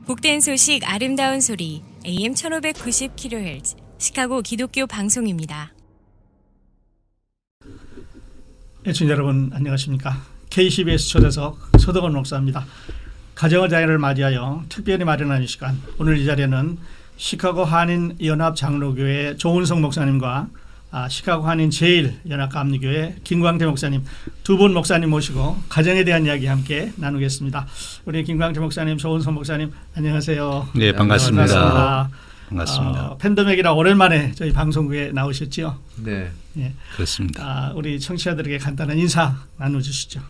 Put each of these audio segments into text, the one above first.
복된 소식 아름다운 소리 AM 1590kHz 시카고 기독교 방송입니다. 애청자 여러분 안녕하십니까. KCBS 초대석 서덕원 목사입니다. 가정의 달을 맞이하여 특별히 마련한 이 시간, 오늘 이 자리에는 시카고 한인연합장로교회 조은성 목사님과 시카고 한인 제1연합감리교회 김광태 목사님 두 분 목사님 모시고 가정에 대한 이야기 함께 나누겠습니다. 우리 김광태 목사님, 조은성 목사님 안녕하세요. 네, 반갑습니다. 반갑습니다. 팬데믹이라 오랜만에 저희 방송국에 나오셨죠? 네, 네. 그렇습니다. 우리 청취자들에게 간단한 인사 나눠주시죠.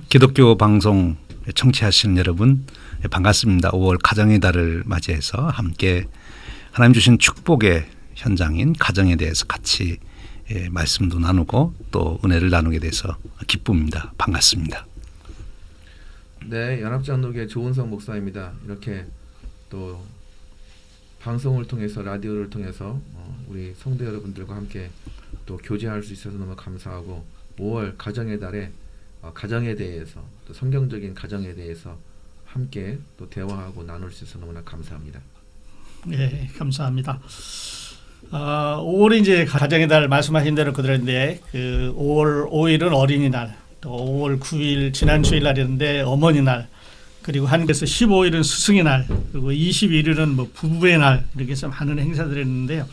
기독교 방송 청취하시는 여러분 반갑습니다. 5월 가정의 달을 맞이해서 함께 하나님 주신 축복의 현장인 가정에 대해서 같이 말씀도 나누고 또 은혜를 나누게 돼서 기쁩니다. 반갑습니다. 네, 연합장로교회 조은성 목사입니다. 이렇게 또 방송을 통해서 라디오를 통해서 우리 성도 여러분들과 함께 또 교제할 수 있어서 너무 감사하고 5월 가정의 달에 가정에 대해서 또 성경적인 가정에 대해서 함께 또 대화하고 나눌 수 있어서 너무나 감사합니다. 네, 감사합니다. 5월이 이제 가정의 달 말씀하신 대로 그대로인데 5월 5일은 어린이날, 또 5월 9일 지난 주일 날이었는데 어머니날, 그리고 한국에서 15일은 스승의 날, 그리고 21일은 뭐 부부의 날, 이렇게 해서 많은 행사들이 있는데요.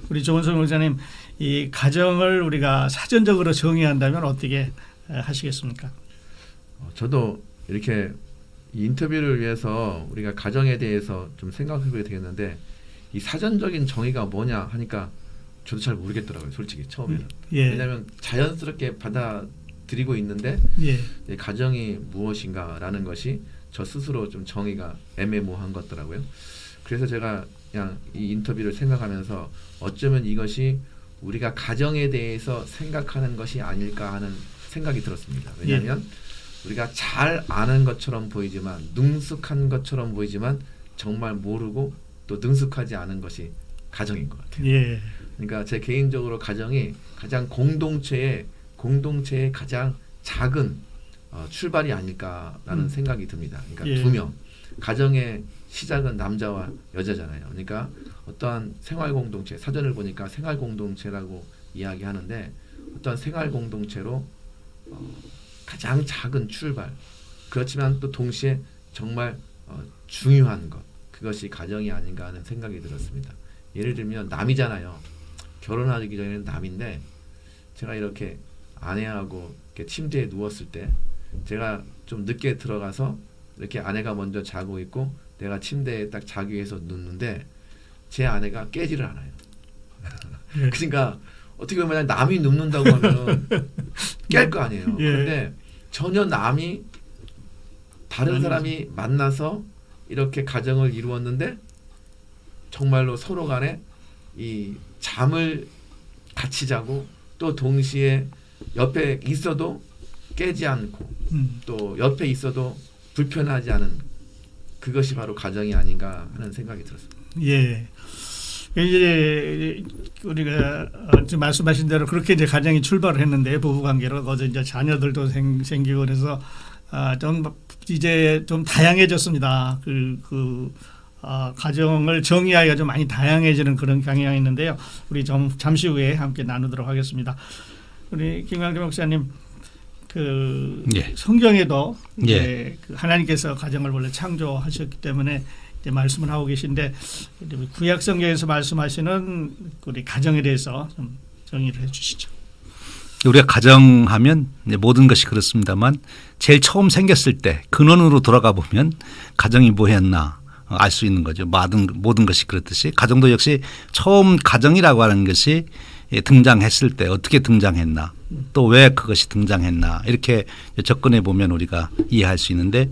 우리 조은성 목사님, 이 가정을 우리가 사전적으로 정의한다면 어떻게 하시겠습니까? 저도 이렇게 이 인터뷰를 위해서 우리가 가정에 대해서 좀 생각해보게 되겠는데, 이 사전적인 정의가 뭐냐 하니까 저도 잘 모르겠더라고요, 솔직히 처음에는. 예. 왜냐하면 자연스럽게 받아들이고 있는데 예. 가정이 무엇인가라는 것이 저 스스로 좀 정의가 애매모호한 것 같더라고요. 그래서 제가 그냥 이 인터뷰를 생각하면서 어쩌면 이것이 우리가 가정에 대해서 생각하는 것이 아닐까 하는 생각이 들었습니다. 왜냐하면 우리가 잘 아는 것처럼 보이지만, 능숙한 것처럼 보이지만 정말 모르고 또 능숙하지 않은 것이 가정인 것 같아요. 예. 그러니까 제 개인적으로 가정이 가장 공동체의 가장 작은 출발이 아닐까라는 생각이 듭니다. 그러니까 두 명, 가정의 시작은 남자와 여자잖아요. 그러니까 어떠한 생활 공동체, 사전을 보니까 생활 공동체라고 이야기하는데, 어떠한 생활 공동체로 가장 작은 출발, 그렇지만 또 동시에 정말 중요한 것, 그것이 가정이 아닌가 하는 생각이 들었습니다. 예를 들면 남이잖아요. 결혼하기 전에는 남인데, 제가 이렇게 아내하고 이렇게 침대에 누웠을 때 제가 좀 늦게 들어가서 이렇게 아내가 먼저 자고 있고 내가 침대에 딱 자기 위해서 눕는데 제 아내가 깨지를 않아요. 그러니까 어떻게 보면 남이 눕는다고 하면 깰 거 아니에요. 그런데 전혀 남이 다른 사람이 만나서 이렇게 가정을 이루었는데 정말로 서로 간에 이 잠을 같이 자고 또 동시에 옆에 있어도 깨지 않고 또 옆에 있어도 불편하지 않은, 그것이 바로 가정이 아닌가 하는 생각이 들었습니다. 예. 이제 우리가 지금 말씀하신 대로 그렇게 이제 가정이 출발을 했는데, 부부 관계로 거기서 이제 자녀들도 생기고 그래서 좀 이제 좀 다양해졌습니다. 가정을 정의하기가 좀 많이 다양해지는 그런 경향이 있는데요. 우리 좀 잠시 후에 함께 나누도록 하겠습니다. 우리 김광태 목사님, 성경에도 이제 하나님께서 가정을 원래 창조하셨기 때문에 이제 말씀을 하고 계신데, 구약 성경에서 말씀하시는 우리 가정에 대해서 좀 정의를 해주시죠. 우리가 가정하면 모든 것이 그렇습니다만, 제일 처음 생겼을 때 근원으로 돌아가 보면 가정이 뭐였나 알 수 있는 거죠. 모든 것이 그렇듯이 가정도 역시 처음 가정이라고 하는 것이 등장했을 때 어떻게 등장했나, 또 왜 그것이 등장했나, 이렇게 접근해 보면 우리가 이해할 수 있는데,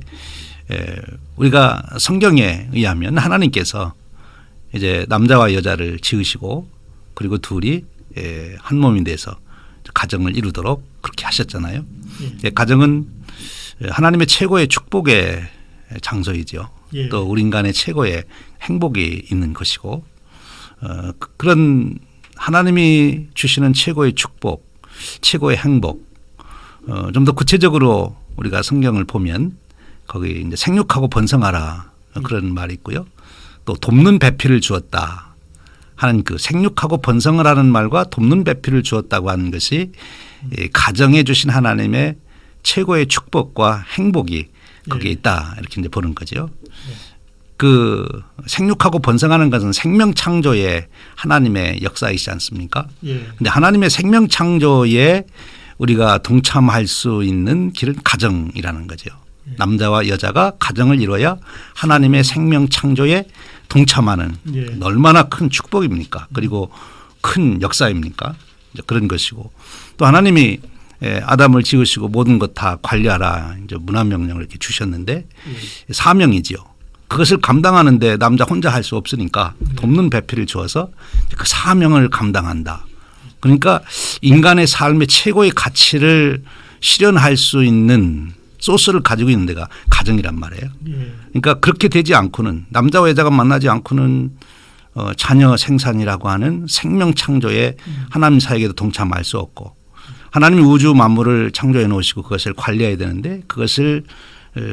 우리가 성경에 의하면 하나님께서 이제 남자와 여자를 지으시고 그리고 둘이 한 몸이 돼서 가정을 이루도록 그렇게 하셨잖아요. 가정은 하나님의 최고의 축복의 장소이죠. 또 우리 인간의 최고의 행복이 있는 것이고, 그런 하나님이 주시는 최고의 축복, 최고의 행복, 좀 더 구체적으로 우리가 성경을 보면 거기 이제 생육하고 번성하라 그런 말이 있고요. 또 돕는 배필을 주었다 하는 그 생육하고 번성을 하는 말과 돕는 배필을 주었다고 하는 것이 이 가정해 주신 하나님의 최고의 축복과 행복이 거기에 있다 이렇게 이제 보는 거죠. 그 생육하고 번성하는 것은 생명 창조의 하나님의 역사이지 않습니까? 그런데 하나님의 생명 창조에 우리가 동참할 수 있는 길은 가정이라는 거죠. 남자와 여자가 가정을 이루어야 하나님의 생명 창조에 동참하는 얼마나 큰 축복입니까? 그리고 큰 역사입니까? 그런 것이고 또 하나님이 아담을 지으시고 모든 것 다 관리하라 이제 문화명령을 이렇게 주셨는데 사명이지요. 그것을 감당하는데 남자 혼자 할 수 없으니까 돕는 배필을 주어서 그 사명을 감당한다. 그러니까 인간의 삶의 최고의 가치를 실현할 수 있는 소스를 가지고 있는 데가 가정이란 말이에요. 그러니까 그렇게 되지 않고는 남자와 여자가 만나지 않고는 자녀 생산이라고 하는 생명 창조에 하나님 사역에도 동참할 수 없고 하나님이 우주 만물을 창조해 놓으시고 그것을 관리해야 되는데 그것을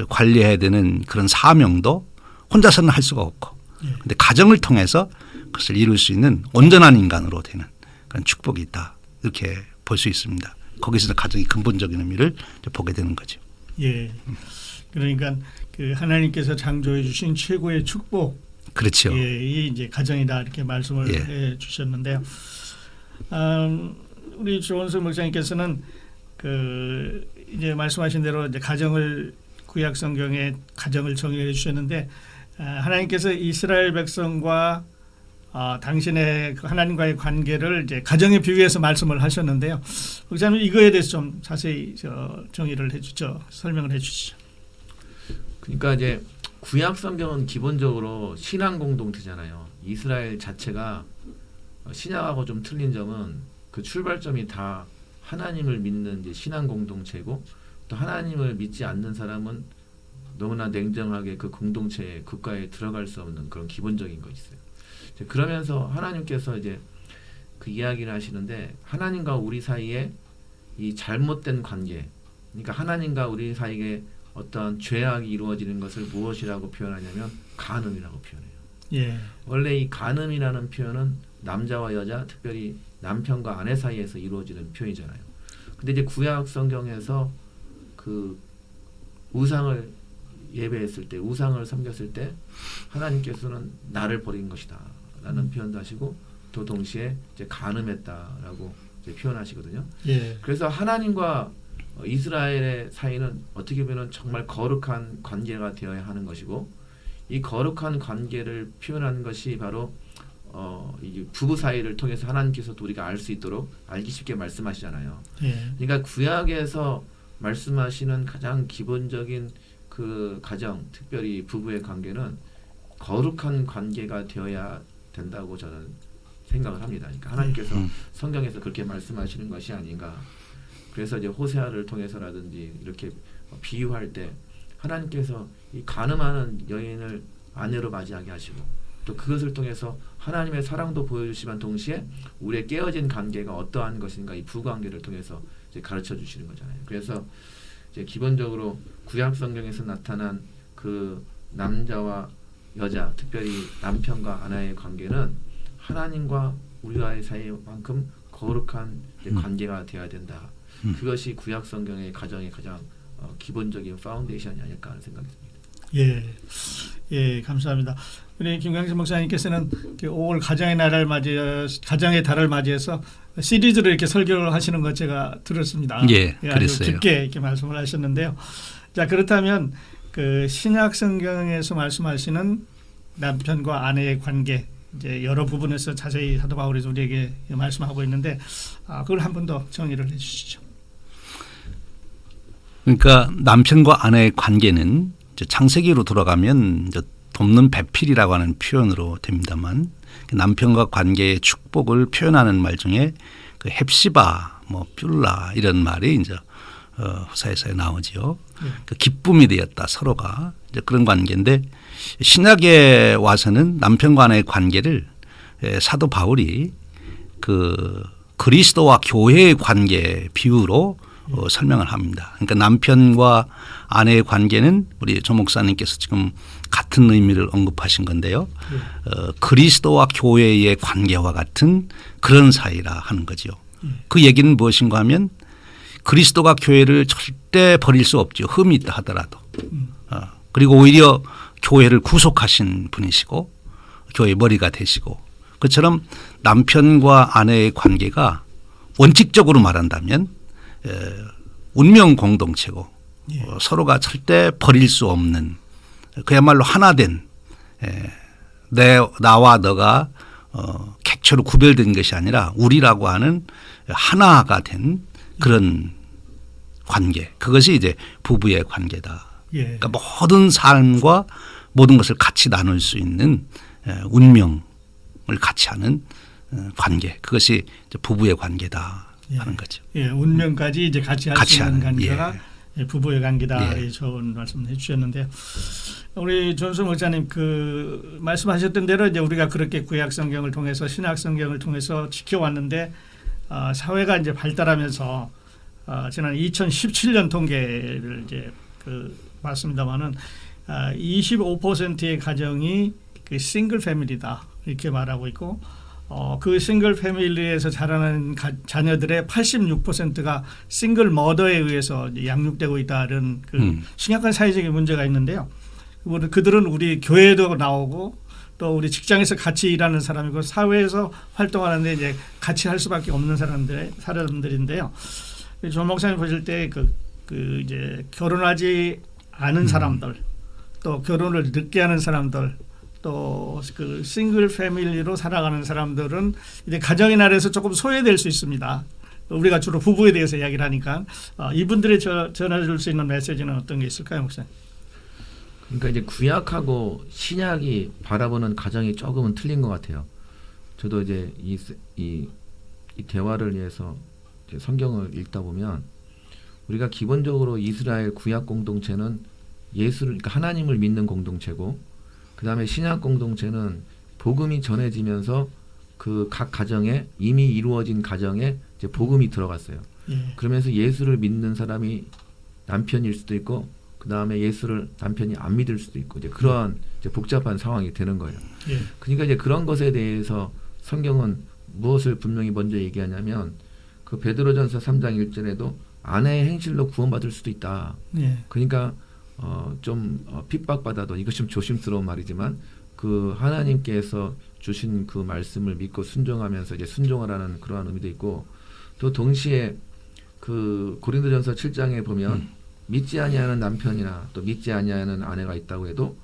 관리해야 되는 그런 사명도 혼자서는 할 수가 없고 그런데 가정을 통해서 그것을 이룰 수 있는 온전한 인간으로 되는 그런 축복이 있다. 이렇게 볼 수 있습니다. 거기서 가정이 근본적인 의미를 보게 되는 거죠. 예. 그러니까 그 하나님께서 창조해 주신 최고의 축복. 그렇죠. 예, 이 이제 가정이다 이렇게 말씀을 해 주셨는데요. 우리 조원수 목사님께서는 그 이제 말씀하신 대로 이제 가정을 구약 성경에 가정을 정의해 주셨는데 하나님께서 이스라엘 백성과 당신의 그 하나님과의 관계를 이제 가정에 비유해서 말씀을 하셨는데요. 목사님 이거에 대해서 좀 자세히 정의를 해주죠. 설명을 해주시죠. 그러니까 이제 구약 성경은 기본적으로 신앙 공동체잖아요. 이스라엘 자체가 신약하고 좀 틀린 점은 그 출발점이 다 하나님을 믿는 이제 신앙 공동체고 또 하나님을 믿지 않는 사람은 너무나 냉정하게 그 공동체에 국가에 들어갈 수 없는 그런 기본적인 거 있어요. 그러면서 하나님께서 이제 그 이야기를 하시는데 하나님과 우리 사이에 이 잘못된 관계, 그러니까 하나님과 우리 사이에 어떤 죄악이 이루어지는 것을 무엇이라고 표현하냐면 간음이라고 표현해요. 예. 원래 이 간음이라는 표현은 남자와 여자, 특별히 남편과 아내 사이에서 이루어지는 표현이잖아요. 근데 이제 구약 성경에서 그 우상을 예배했을 때, 우상을 섬겼을 때 하나님께서는 나를 버린 것이다 라는 표현도 하시고 또 동시에 이제 간음했다라고 이제 표현하시거든요. 예. 그래서 하나님과 이스라엘의 사이는 어떻게 보면 정말 거룩한 관계가 되어야 하는 것이고 이 거룩한 관계를 표현하는 것이 바로 이 부부 사이를 통해서 하나님께서도 우리가 알 수 있도록 알기 쉽게 말씀하시잖아요. 예. 그러니까 구약에서 말씀하시는 가장 기본적인 그 가정, 특별히 부부의 관계는 거룩한 관계가 되어야 된다고 저는 생각을 합니다. 그러니까 하나님께서 성경에서 그렇게 말씀하시는 것이 아닌가. 그래서 이제 호세아를 통해서라든지 이렇게 비유할 때 하나님께서 이 간음하는 여인을 아내로 맞이하게 하시고 또 그것을 통해서 하나님의 사랑도 보여주시면 동시에 우리의 깨어진 관계가 어떠한 것인가 이 부관계를 통해서 이제 가르쳐 주시는 거잖아요. 그래서 이제 기본적으로 구약 성경에서 나타난 그 남자와 여자, 특별히 남편과 아내의 관계는 하나님과 우리와의 사이만큼 거룩한 관계가 되어야 된다. 그것이 구약 성경의 가정의 가장 기본적인 파운데이션이 아닐까 하는 생각이 듭니다. 예, 예, 감사합니다. 우리 김광진 목사님께서는 5월 가정의 날을 가정의 달을 맞이해서 시리즈를 이렇게 설교를 하시는 것 제가 들었습니다. 예, 아주 그랬어요. 깊게 이렇게 말씀을 하셨는데요. 자, 그렇다면 그 신약 성경에서 말씀하시는 남편과 아내의 관계 이제 여러 부분에서 자세히 사도 바울이 우리에게 말씀하고 있는데 그걸 한 번 더 정의를 해주시죠. 그러니까 남편과 아내의 관계는 이제 창세기로 돌아가면 이제 돕는 배필이라고 하는 표현으로 됩니다만 남편과 관계의 축복을 표현하는 말 중에 그 헵시바, 뭐 뷸라 이런 말이 이제 호사에서 나오지요. 그 기쁨이 되었다 서로가 이제 그런 관계인데 신약에 와서는 남편과 아내의 관계를 사도 바울이 그 그리스도와 교회의 관계 비유로 설명을 합니다. 그러니까 남편과 아내의 관계는 우리 조 목사님께서 지금 같은 의미를 언급하신 건데요. 그리스도와 교회의 관계와 같은 그런 사이라 하는 거죠. 그 얘기는 무엇인가 하면 그리스도가 교회를 절대 버릴 수 없죠. 흠이 있다 하더라도. 그리고 오히려 교회를 구속하신 분이시고 교회의 머리가 되시고 그처럼 남편과 아내의 관계가 원칙적으로 말한다면 운명 공동체고 서로가 절대 버릴 수 없는 그야말로 하나 된 나와 너가 객체로 구별된 것이 아니라 우리라고 하는 하나가 된 그런 관계 그것이 이제 부부의 관계다. 그러니까 모든 삶과 모든 것을 같이 나눌 수 있는 운명을 같이 하는 관계 그것이 이제 부부의 관계다 하는 거죠. 운명까지 이제 같이 할 수 있는 관계가 부부의 관계다. 좋은 말씀 해주셨는데요. 우리 존수 목사님 그 말씀하셨던 대로 이제 우리가 그렇게 구약 성경을 통해서 신약 성경을 통해서 지켜왔는데 사회가 이제 발달하면서 지난 2017년 통계를 이제 봤습니다만은 25%의 가정이 그 싱글 패밀리다 이렇게 말하고 있고 그 싱글 패밀리에서 자라는 자녀들의 86%가 싱글 머더에 의해서 양육되고 있다는 그 심각한 사회적인 문제가 있는데요. 그들은 우리 교회도 나오고 또 우리 직장에서 같이 일하는 사람이고 사회에서 활동하는데 이제 같이 할 수밖에 없는 사람들인데요. 조 목사님 보실 때 이제 결혼하지 않은 사람들 또 결혼을 늦게 하는 사람들 또 그 싱글 패밀리로 살아가는 사람들은 이제 가정의 날에서 조금 소외될 수 있습니다. 우리가 주로 부부에 대해서 이야기를 하니까 이분들이 전해줄 수 있는 메시지는 어떤 게 있을까요, 목사님? 그러니까 이제 구약하고 신약이 바라보는 가정이 조금은 틀린 것 같아요. 저도 이제 이 대화를 위해서 이제 성경을 읽다 보면 우리가 기본적으로 이스라엘 구약 공동체는 예수를 그러니까 하나님을 믿는 공동체고 그 다음에 신약 공동체는 복음이 전해지면서 그 각 가정에 이미 이루어진 가정에 이제 복음이 들어갔어요. 그러면서 예수를 믿는 사람이 남편일 수도 있고 그 다음에 예수를 남편이 안 믿을 수도 있고 이제 그러한 이제 복잡한 상황이 되는 거예요. 그러니까 이제 그런 것에 대해서 성경은 무엇을 분명히 먼저 얘기하냐면 그 베드로전서 3장 1절에도 아내의 행실로 구원받을 수도 있다. 그러니까 좀 핍박받아도 이것 좀 조심스러운 말이지만 그 하나님께서 주신 그 말씀을 믿고 순종하면서 이제 순종하라는 그러한 의미도 있고 또 동시에 그 고린도전서 7장에 보면 믿지 아니하는 남편이나 또 믿지 아니하는 아내가 있다고 해도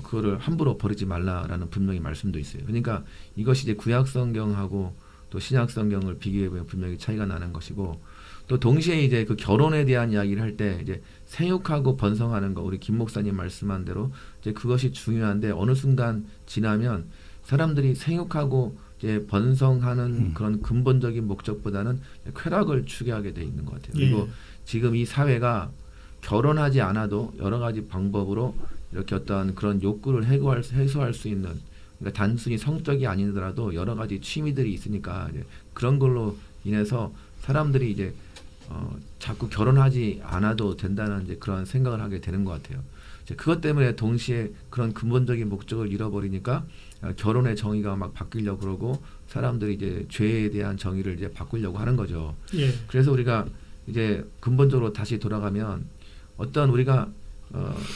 그거를 함부로 버리지 말라라는 분명히 말씀도 있어요. 그러니까 이것이 이제 구약 성경하고 또 신약 성경을 비교해 보면 분명히 차이가 나는 것이고 또 동시에 이제 그 결혼에 대한 이야기를 할 때 이제 생육하고 번성하는 거 우리 김 목사님 말씀한 대로 이제 그것이 중요한데 어느 순간 지나면 사람들이 생육하고 이제 번성하는 그런 근본적인 목적보다는 쾌락을 추구하게 돼 있는 것 같아요. 그리고 지금 이 사회가 결혼하지 않아도 여러 가지 방법으로 이렇게 어떤 그런 욕구를 해소할 수 있는 그러니까 단순히 성적이 아니더라도 여러 가지 취미들이 있으니까 이제 그런 걸로 인해서 사람들이 이제 자꾸 결혼하지 않아도 된다는 이제 그런 생각을 하게 되는 것 같아요. 이제 그것 때문에 동시에 그런 근본적인 목적을 잃어버리니까 결혼의 정의가 막 바뀌려고 그러고 사람들이 이제 죄에 대한 정의를 이제 바꾸려고 하는 거죠. 그래서 우리가 이제 근본적으로 다시 돌아가면 어떤 우리가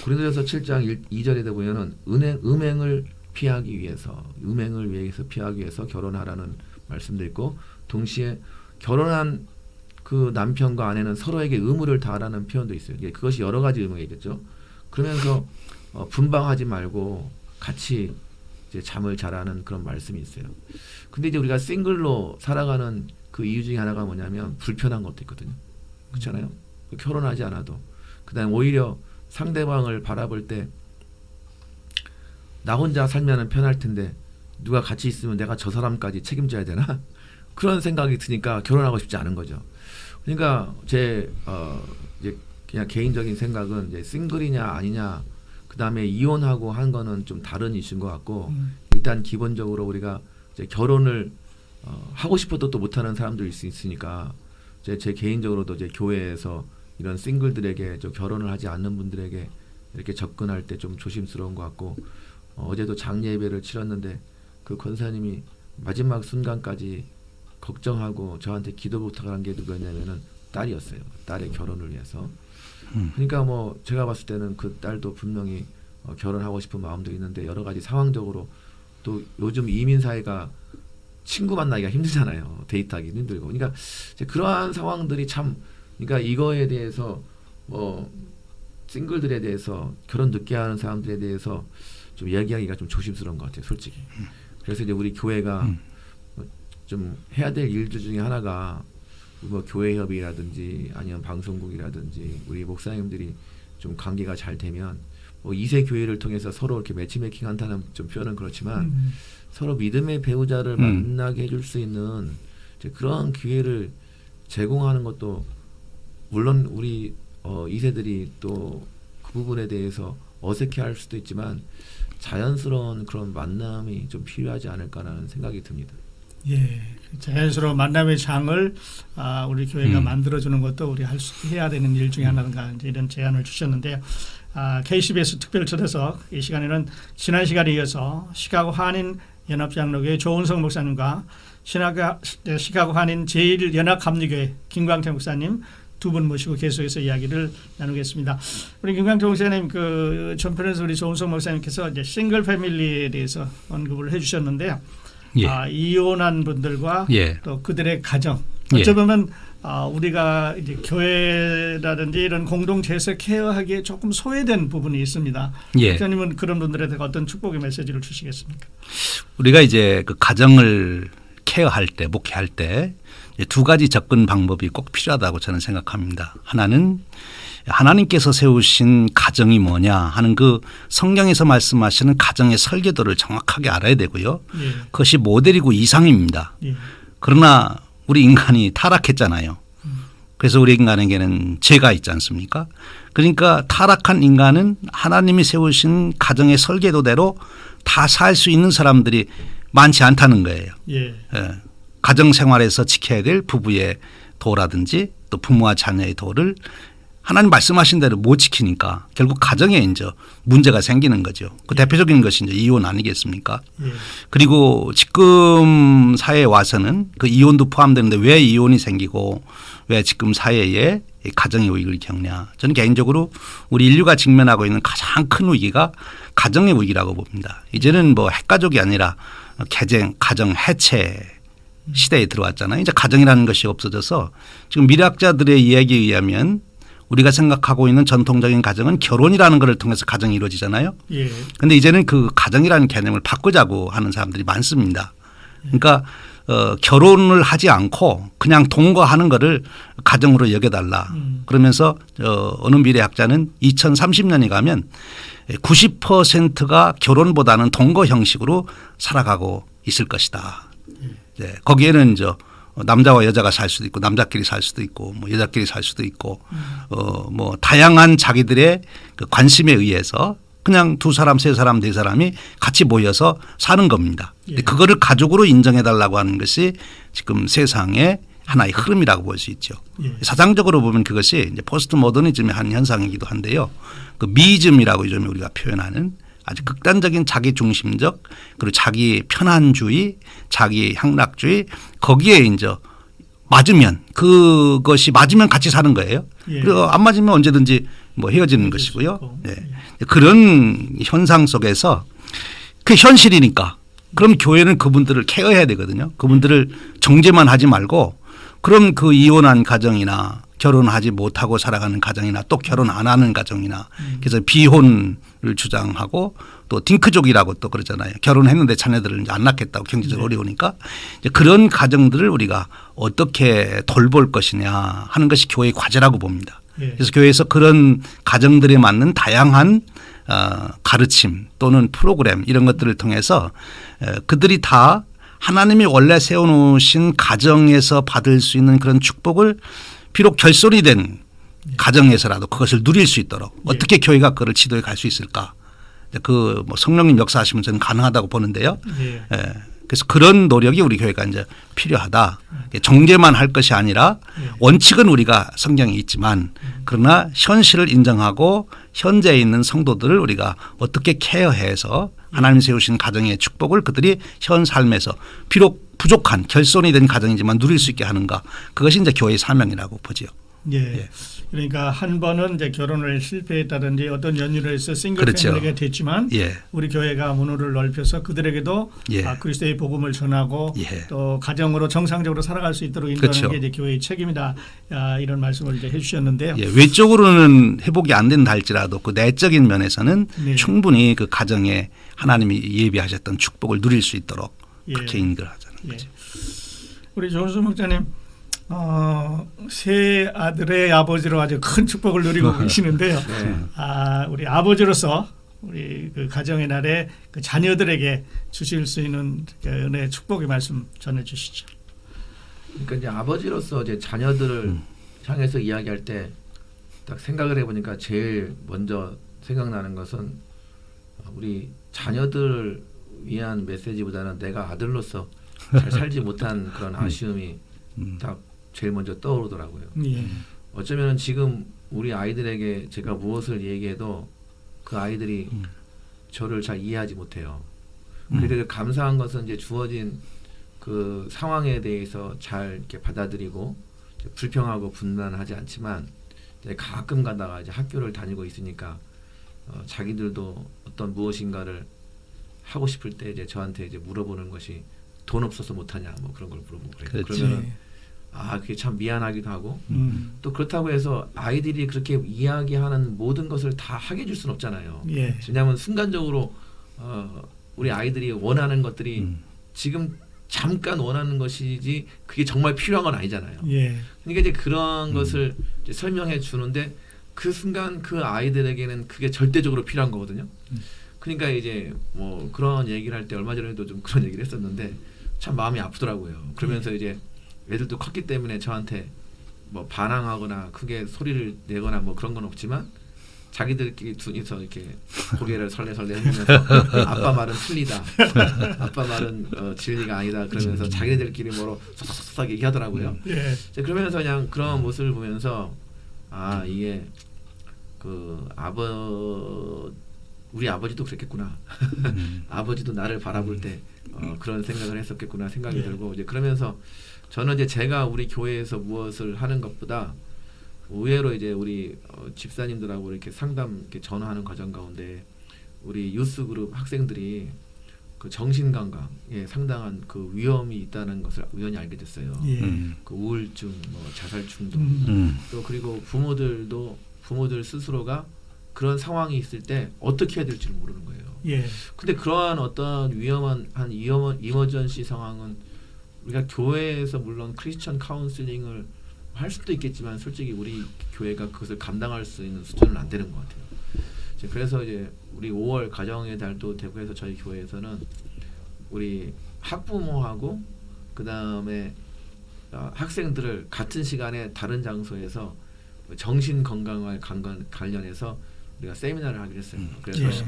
고린도전서 7장 2절에 보면은 음행을 피하기 위해서 피하기 위해서 결혼하라는 말씀도 있고 동시에 결혼한 그 남편과 아내는 서로에게 의무를 다하라는 표현도 있어요. 그것이 여러 가지 의미겠죠. 그러면서 분방하지 말고 같이 이제 잠을 자라는 그런 말씀이 있어요. 근데 이제 우리가 싱글로 살아가는 그 이유 중에 하나가 뭐냐면 불편한 것도 있거든요. 그렇잖아요. 결혼하지 않아도. 그다음 오히려 상대방을 바라볼 때 나 혼자 살면은 편할 텐데 누가 같이 있으면 내가 저 사람까지 책임져야 되나? 그런 생각이 드니까 결혼하고 싶지 않은 거죠. 그러니까 제 이제 그냥 개인적인 생각은 이제 싱글이냐 아니냐 그다음에 이혼하고 한 거는 좀 다른 이슈인 것 같고 일단 기본적으로 우리가 이제 결혼을 하고 싶어도 또 못하는 사람도 있을 수 있으니까 제 개인적으로도 이제 교회에서 이런 싱글들에게 좀 결혼을 하지 않는 분들에게 이렇게 접근할 때 좀 조심스러운 것 같고 어제도 장례 예배를 치렀는데 그 권사님이 마지막 순간까지 걱정하고 저한테 기도 부탁한 게 누구였냐면은 딸이었어요. 딸의 결혼을 위해서. 그러니까 뭐 제가 봤을 때는 그 딸도 분명히 결혼하고 싶은 마음도 있는데 여러 가지 상황적으로 또 요즘 이민 사회가 친구 만나기가 힘들잖아요. 데이트하기도 힘들고. 그러니까 이제 그러한 상황들이 참 그러니까 이거에 대해서 뭐 싱글들에 대해서 결혼 늦게 하는 사람들에 대해서 좀 이야기하기가 좀 조심스러운 것 같아요, 솔직히. 그래서 이제 우리 교회가 좀 해야 될 일들 중에 하나가 뭐 교회 협의라든지 아니면 방송국이라든지 우리 목사님들이 좀 관계가 잘 되면 뭐 2세 교회를 통해서 서로 이렇게 매치메이킹 한다는 좀 표현은 그렇지만 서로 믿음의 배우자를 만나게 해줄 수 있는 이제 그러한 기회를 제공하는 것도 물론 우리 2세들이 또 그 부분에 대해서 어색해할 수도 있지만 자연스러운 그런 만남이 좀 필요하지 않을까라는 생각이 듭니다. 예, 자연스러운 만남의 장을 우리 교회가 만들어주는 것도 우리 해야 되는 일 중에 하나인가 이제 이런 제안을 주셨는데요. KCBS 특별초대석 이 시간에는 지난 시간에 이어서 시카고 한인 연합장로교회 조은성 목사님과 시카고 한인 제1연합감리교회 김광태 목사님 두 분 모시고 계속해서 이야기를 나누겠습니다. 우리 김광태 목사님 그 전편에서 우리 조은성 목사님께서 이제 싱글 패밀리에 대해서 언급을 해주셨는데요. 예. 이혼한 분들과 예. 또 그들의 가정 예. 어쩌면 우리가 이제 교회라든지 이런 공동체에서 케어하기에 조금 소외된 부분이 있습니다. 예. 목사님은 그런 분들에 대해 어떤 축복의 메시지를 주시겠습니까? 우리가 이제 그 가정을 케어할 때, 목회할 때 두 가지 접근 방법이 꼭 필요하다고 저는 생각합니다. 하나는 하나님께서 세우신 가정이 뭐냐 하는 그 성경에서 말씀하시는 가정의 설계도를 정확하게 알아야 되고요. 예. 그것이 모델이고 이상입니다. 예. 그러나 우리 인간이 타락했잖아요. 그래서 우리 인간에게는 죄가 있지 않습니까? 그러니까 타락한 인간은 하나님이 세우신 가정의 설계도대로 다 살 수 있는 사람들이 많지 않다는 거예요. 예. 예. 가정 생활에서 지켜야 될 부부의 도라든지 또 부모와 자녀의 도를 하나님 말씀하신 대로 못 지키니까 결국 가정에 이제 문제가 생기는 거죠. 그 대표적인 것이 이제 이혼 아니겠습니까? 예. 그리고 지금 사회에 와서는 그 이혼도 포함되는데 왜 이혼이 생기고 왜 지금 사회에 가정의 위기를 겪냐. 저는 개인적으로 우리 인류가 직면하고 있는 가장 큰 위기가 가정의 위기라고 봅니다. 이제는 뭐 핵가족이 아니라 개쟁, 가정 해체 시대에 들어왔잖아요. 이제 가정이라는 것이 없어져서 지금 미래학자들의 이야기에 의하면 우리가 생각하고 있는 전통적인 가정은 결혼이라는 것을 통해서 가정이 이루어지잖아요. 그런데 이제는 그 가정이라는 개념을 바꾸자고 하는 사람들이 많습니다. 그러니까 결혼을 하지 않고 그냥 동거하는 것을 가정으로 여겨달라. 그러면서 어느 미래학자는 2030년이 가면 90%가 결혼보다는 동거 형식으로 살아가고 있을 것이다. 네, 거기에는 이제 남자와 여자가 살 수도 있고 남자끼리 살 수도 있고 뭐 여자끼리 살 수도 있고 뭐 다양한 자기들의 그 관심에 의해서 그냥 두 사람, 세 사람, 네 사람이 같이 모여서 사는 겁니다. 예. 그거를 가족으로 인정해 달라고 하는 것이 지금 세상의 하나의 흐름이라고 볼 수 있죠. 예. 사상적으로 보면 그것이 이제 포스트 모더니즘의 한 현상이기도 한데요. 그 미이즘이라고 요즘 우리가 표현하는 아주 극단적인 자기 중심적 그리고 자기 편안주의, 자기 향락주의 거기에 이제 맞으면 그것이 맞으면 같이 사는 거예요. 예. 그리고 안 맞으면 언제든지 뭐 헤어지는 것이고요. 네. 그런 현상 속에서 그 현실이니까 그럼 교회는 그분들을 케어해야 되거든요. 그분들을 정죄만 하지 말고 그럼 그 이혼한 가정이나 결혼하지 못하고 살아가는 가정이나 또 결혼 안 하는 가정이나 그래서 비혼을 주장하고 또 딩크족이라고 또 그러잖아요. 결혼했는데 자녀들을 이제 안 낳겠다고 경제적으로 어려우니까 이제 그런 가정들을 우리가 어떻게 돌볼 것이냐 하는 것이 교회의 과제라고 봅니다. 그래서 교회에서 그런 가정들에 맞는 다양한 가르침 또는 프로그램 이런 것들을 통해서 그들이 다 하나님이 원래 세워놓으신 가정에서 받을 수 있는 그런 축복을 비록 결손이 된 가정에서라도 그것을 누릴 수 있도록 어떻게 교회가 그를 지도해 갈 수 있을까. 그 뭐 성령님 역사하시면 저는 가능하다고 보는데요. 그래서 그런 노력이 우리 교회가 이제 필요하다. 정죄만 할 것이 아니라 원칙은 우리가 성경에 있지만 그러나 현실을 인정하고 현재에 있는 성도들을 우리가 어떻게 케어해서 하나님 세우신 가정의 축복을 그들이 현 삶에서 비록 부족한 결손이 된 가정이지만 누릴 수 있게 하는가. 그것이 이제 교회의 사명이라고 보지요. 예. 그러니까 한 번은 이제 결혼을 실패했다든지 어떤 연유로 해서 싱글 그렇죠. 패밀리가 됐지만 예. 우리 교회가 문호를 넓혀서 그들에게도 예. 그리스도의 복음을 전하고 예. 또 가정으로 정상적으로 살아갈 수 있도록 인도하는 그렇죠. 게 이제 교회의 책임이다. 이런 말씀을 이제 해주셨는데요. 예, 외적으로는 회복이 안 된다 할지라도 그 내적인 면에서는 네. 충분히 그 가정에 하나님이 예비하셨던 축복을 누릴 수 있도록 예. 그렇게 인도하자는 예. 거죠. 우리 조은수 목사님 세 아들의 아버지로 아주 큰 축복을 누리고 계시는데요. 네. 우리 아버지로서 우리 그 가정의 날에 그 자녀들에게 주실 수 있는 그 은혜의 축복의 말씀 전해주시죠. 그러니까 이제 아버지로서 이제 자녀들을 향해서 이야기할 때 딱 생각을 해보니까 제일 먼저 생각나는 것은 우리 자녀들을 위한 메시지보다는 내가 아들로서 잘 살지 못한 그런 아쉬움이 딱 제일 먼저 떠오르더라고요. 예. 어쩌면 지금 우리 아이들에게 제가 무엇을 얘기해도 그 아이들이 저를 잘 이해하지 못해요. 그래도 감사한 것은 이제 주어진 그 상황에 대해서 잘 이렇게 받아들이고 불평하고 분란하지 않지만 이제 가끔 가다가 이제 학교를 다니고 있으니까 자기들도 어떤 무엇인가를 하고 싶을 때 이제 저한테 이제 물어보는 것이 돈 없어서 못하냐 뭐 그런 걸 물어보고 그래요. 그렇지. 그러면은 그게 참 미안하기도 하고 또 그렇다고 해서 아이들이 그렇게 이야기하는 모든 것을 다 하게 해줄 수는 없잖아요. 예. 왜냐하면 순간적으로 우리 아이들이 원하는 것들이 지금 잠깐 원하는 것이지 그게 정말 필요한 건 아니잖아요. 예. 그러니까 이제 그런 것을 이제 설명해 주는데 그 순간 그 아이들에게는 그게 절대적으로 필요한 거거든요. 그러니까 이제 뭐 그런 얘기를 할 때 얼마 전에도 좀 그런 얘기를 했었는데 참 마음이 아프더라고요. 그러면서 이제 애들도 컸기 때문에 저한테 뭐 반항하거나 크게 소리를 내거나 뭐 그런 건 없지만 자기들끼리 둘이서 이렇게 고개를 설레설레 흔들면서 아빠 말은 틀리다. 아빠 말은 진리가 아니다. 그러면서 자기들끼리 뭐로 싹싹싹 얘기하더라고요. 예. 그러면서 그냥 그런 모습을 보면서 이게 그 우리 아버지도 그랬겠구나. 아버지도 나를 바라볼 때 그런 생각을 했었겠구나 생각이 들고 이제 그러면서 저는 이제 제가 우리 교회에서 무엇을 하는 것보다 의외로 이제 우리 집사님들하고 이렇게 상담 이렇게 전화하는 과정 가운데 우리 유스 그룹 학생들이 그 정신 건강에 상당한 그 위험이 있다는 것을 우연히 알게 됐어요. 예. 그 우울증, 뭐 자살 충동, 또 그리고 부모들 스스로가 그런 상황이 있을 때 어떻게 해야 될지를 모르는 거예요. 예. 근데 그러한 어떤 위험한 이머전시 상황은 우리가 교회에서 물론 크리스천 카운슬링을 할 수도 있겠지만 솔직히 우리 교회가 그것을 감당할 수 있는 수준은 안 되는 것 같아요. 그래서 이제 우리 5월 가정의 달도 대구에서 저희 교회에서는 우리 학부모하고 그 다음에 학생들을 같은 시간에 다른 장소에서 정신 건강과 관련해서 우리가 세미나를 하기로 했어요. 그래서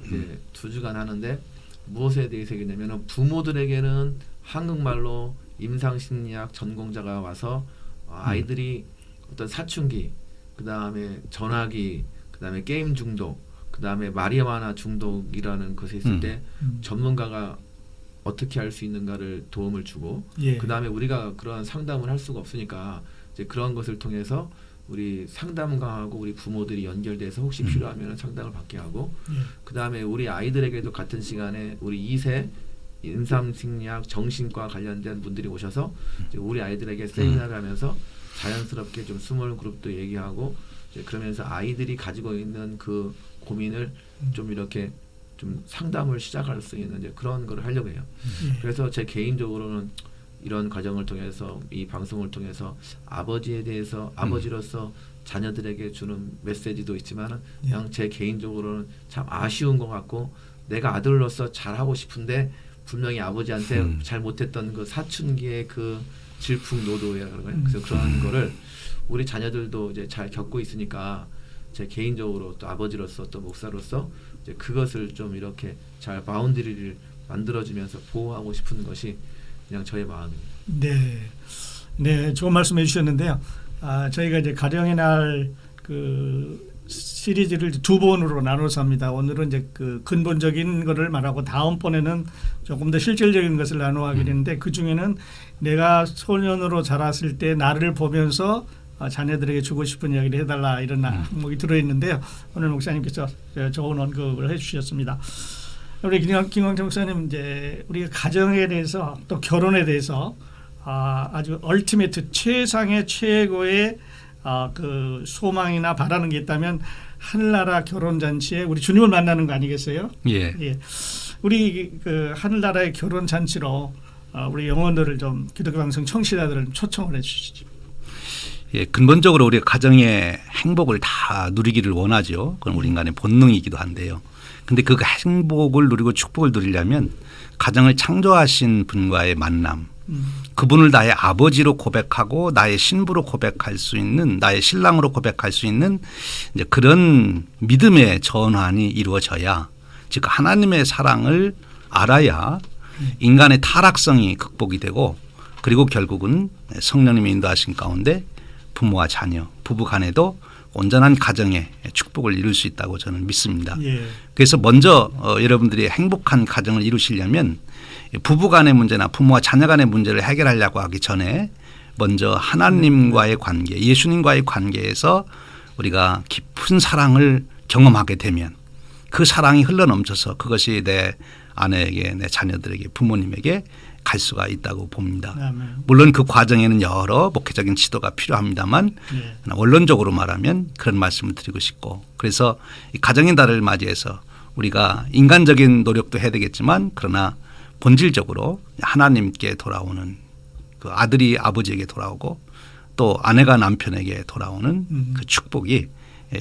이제 2주간 하는데 무엇에 대해서 얘기냐면 부모들에게는 한국말로 임상심리학 전공자가 와서 아이들이 어떤 사춘기, 그 다음에 전화기, 그 다음에 게임 중독, 그 다음에 마리화나 중독이라는 것이 있을 때 전문가가 어떻게 할 수 있는가를 도움을 주고, 그 다음에 우리가 그런 상담을 할 수가 없으니까 이제 그런 것을 통해서 우리 상담가하고 우리 부모들이 연결돼서 혹시 필요하면 상담을 받게 하고, 그 다음에 우리 아이들에게도 같은 시간에 우리 2세 임상심리학 정신과 관련된 분들이 오셔서 이제 우리 아이들에게 세미나를 하면서 자연스럽게 좀 스몰 그룹도 얘기하고 이제 그러면서 아이들이 가지고 있는 그 고민을 좀 이렇게 좀 상담을 시작할 수 있는 이제 그런 거를 하려고 해요. 그래서 제 개인적으로는 이런 과정을 통해서 이 방송을 통해서 아버지에 대해서 아버지로서 자녀들에게 주는 메시지도 있지만 그냥 제 개인적으로는 참 아쉬운 것 같고 내가 아들로서 잘하고 싶은데 분명히 아버지한테 잘 못했던 그 사춘기의 그 질풍노도야 그래서 그런 거를 우리 자녀들도 이제 잘 겪고 있으니까 제 개인적으로 또 아버지로서 또 목사로서 이제 그것을 좀 이렇게 잘 바운더리를 만들어주면서 보호하고 싶은 것이 그냥 저의 마음입니다. 네, 네, 좋은 말씀해 주셨는데요. 저희가 이제 가정의 날 그 시리즈를 두 번으로 나눠서 합니다. 오늘은 이제 그 근본적인 거를 말하고 다음번에는 조금 더 실질적인 것을 나누게 되는데 그 중에는 내가 소년으로 자랐을 때 나를 보면서 자녀들에게 주고 싶은 이야기를 해달라 이런 항목이 들어있는데요. 오늘 목사님께서 좋은 언급을 해주셨습니다. 우리 김광철 목사님 이제 우리가 가정에 대해서 또 결혼에 대해서 아주 얼티메트 최상의 최고의 그 소망이나 바라는 게 있다면 하늘나라 결혼잔치에 우리 주님을 만나는 거 아니겠어요? 예. 예. 우리 그 하늘나라의 결혼잔치로 우리 영혼들을 좀 기독교 방송 청취자들을 초청을 해주시죠. 예, 근본적으로 우리 가정의 행복을 다 누리기를 원하죠. 그건 우리 인간의 본능이기도 한데요. 근데 그 행복을 누리고 축복을 누리려면 가정을 창조하신 분과의 만남, 그분을 나의 아버지로 고백하고 나의 신부로 고백할 수 있는, 나의 신랑으로 고백할 수 있는 이제 그런 믿음의 전환이 이루어져야, 즉 하나님의 사랑을 알아야 인간의 타락성이 극복이 되고, 그리고 결국은 성령님의 인도하신 가운데 부모와 자녀, 부부 간에도 온전한 가정의 축복을 이룰 수 있다고 저는 믿습니다. 예. 그래서 먼저 여러분들이 행복한 가정을 이루시려면 부부 간의 문제나 부모와 자녀 간의 문제를 해결하려고 하기 전에 먼저 하나님과의 관계, 예수님과의 관계에서 우리가 깊은 사랑을 경험하게 되면 그 사랑이 흘러넘쳐서 그것이 내 아내에게, 내 자녀들에게, 부모님에게 갈 수가 있다고 봅니다. 아멘. 물론 그 과정에는 여러 목회적인 지도가 필요합니다만 예. 원론적으로 말하면 그런 말씀을 드리고 싶고, 그래서 이 가정의 달을 맞이해서 우리가 인간적인 노력도 해야 되겠지만 그러나 본질적으로 하나님께 돌아오는, 그 아들이 아버지에게 돌아오고 또 아내가 남편에게 돌아오는 그 축복이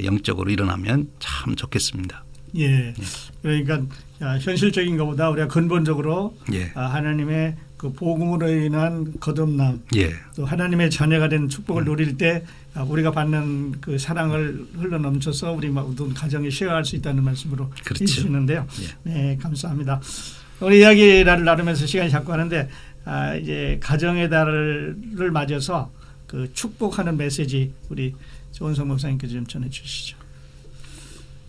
영적으로 일어나면 참 좋겠습니다. 예. 그러니까 현실적인 것보다 우리가 근본적으로 예. 하나님의 그 복음으로 인한 거듭남, 예. 또 하나님의 자녀가 된 축복을 누릴 때 우리가 받는 그 사랑을 흘러넘쳐서 우리 모든 가정에 쉐어할 수 있다는 말씀으로 그렇죠. 해주시는데요. 예. 네, 감사합니다. 우리 이야기를 나누면서 시간이 자꾸 하는데 이제 가정의 달을 맞아서 그 축복하는 메시지 우리 조은성 목사님께서 좀 전해 주시죠.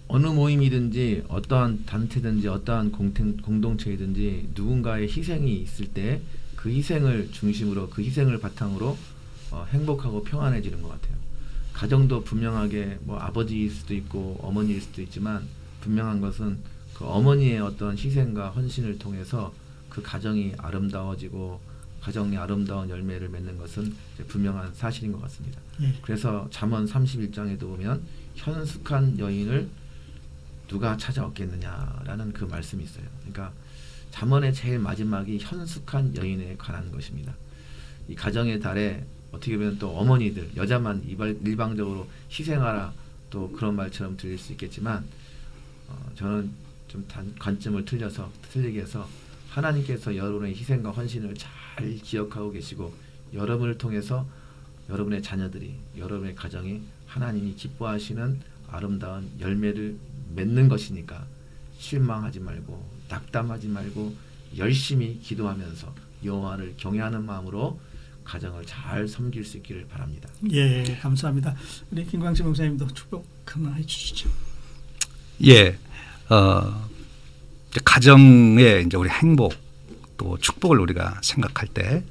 어느 모임이든지 어떠한 단체든지 어떠한 공동체이든지 누군가의 희생이 있을 때 그 희생을 중심으로, 그 희생을 바탕으로 행복하고 평안해지는 것 같아요. 가정도 분명하게 뭐 아버지일 수도 있고 어머니일 수도 있지만 분명한 것은 그 어머니의 어떤 희생과 헌신을 통해서 그 가정이 아름다워지고 가정이 아름다운 열매를 맺는 것은 분명한 사실인 것 같습니다. 예. 그래서 잠언 31장에도 보면 현숙한 여인을 누가 찾아왔겠느냐라는 그 말씀이 있어요. 그러니까 잠언의 제일 마지막이 현숙한 여인에 관한 것입니다. 이 가정의 달에 어떻게 보면 또 어머니들, 여자만 일방적으로 희생하라 또 그런 말처럼 들릴 수 있겠지만 저는 좀 관점을 틀리게 해서 하나님께서 여러분의 희생과 헌신을 잘 기억하고 계시고 여러분을 통해서 여러분의 자녀들이, 여러분의 가정이 하나님이 기뻐하시는 아름다운 열매를 맺는 것이니까 실망하지 말고 낙담하지 말고 열심히 기도하면서 여호와를 경외하는 마음으로 가정을 잘 섬길 수 있기를 바랍니다. 예, 감사합니다. 우리 김광식 목사님도 축복 하나 해주시죠. 예, 가정의 이제 우리 행복 또 축복을 우리가 생각할 때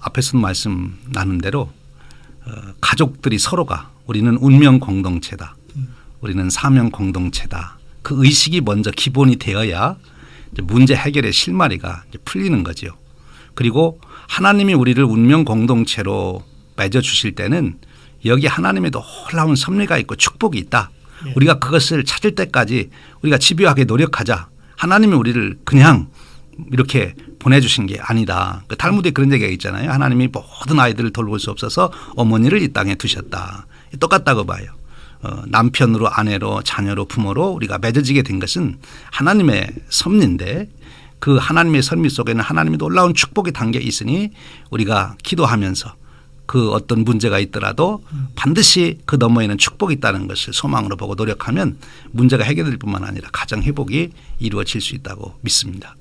앞에서 말씀 나눈 대로 가족들이 서로가 우리는 운명 공동체다, 우리는 사명 공동체다. 그 의식이 먼저 기본이 되어야 이제 문제 해결의 실마리가 이제 풀리는 거죠. 그리고 하나님이 우리를 운명 공동체로 맺어 주실 때는 여기 하나님의 놀라운 섭리가 있고 축복이 있다. 예. 우리가 그것을 찾을 때까지 우리가 집요하게 노력하자. 하나님이 우리를 그냥 이렇게 보내주신 게 아니다. 그 탈무드에 그런 얘기가 있잖아요. 하나님이 모든 아이들을 돌볼 수 없어서 어머니를 이 땅에 두셨다. 똑같다고 봐요. 남편으로, 아내로, 자녀로, 부모로 우리가 맺어지게 된 것은 하나님의 섭리인데 그 하나님의 섭리 속에는 하나님의 놀라운 축복이 담겨 있으니 우리가 기도하면서 그 어떤 문제가 있더라도 반드시 그 너머에는 축복이 있다는 것을 소망으로 보고 노력하면 문제가 해결될 뿐만 아니라 가정 회복이 이루어질 수 있다고 믿습니다.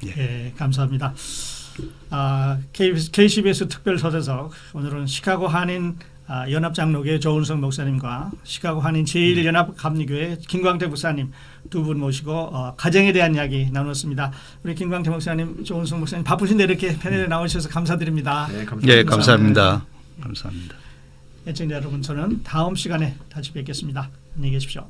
예, 감사합니다. KCBS 특별서대석 오늘은 시카고 한인 연합장로교회 조은성 목사님과 시카고 한인 제1연합감리교회 김광태 목사님 두 분 모시고 가정에 대한 이야기 나눴습니다. 우리 김광태 목사님, 조은성 목사님 바쁘신데 이렇게 패널에 나오셔서 감사드립니다. 네, 감사합니다. 예, 감사합니다. 감사합니다. 애청자 여러분, 저는 다음 시간에 다시 뵙겠습니다. 안녕히 계십시오.